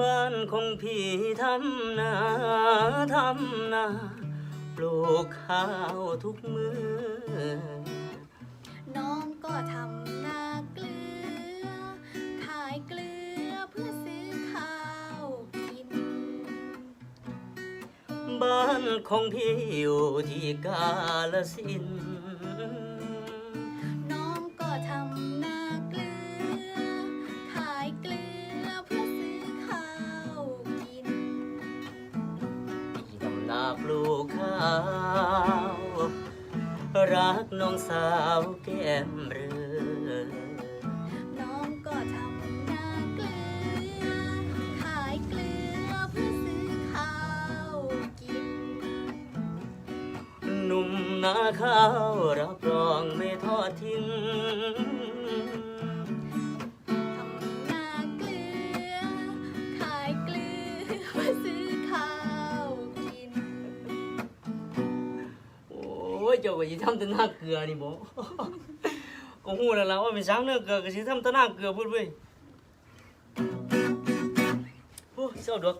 บ้านของพี่ทำนาปลูกข้าวทุกมือน้องก็ทำนาเกลือขายเกลือเพื่อซื้อข้าวกินบ้านของพี่อยู่ที่กาฬสินธุ์น้องก็ทำนาเกลือขายเกลือเพื่อซื้อข้าวกินพี่ทำนาปลูกข้าวรักน้องสาวแก้มเรือน้องก็ทำนาเกลือขายเกลือเพื่อซื้อข้าวกินหนุ่มนาข้าวรับรองไม่ทอดทิ้งทำนาเกลือขายเกลือเพื่อซื้อข้าวกินโอ้ยเจ้าก็สิทำแต่หน้าเกลือนี่บ่ ก็ฮู้แล้วล่ะว่าเป็นช้างเนื้อเกลือก็สิทำแต่หน้าเกลือพุ่นเว้ยโอ้ยเศร้าดอก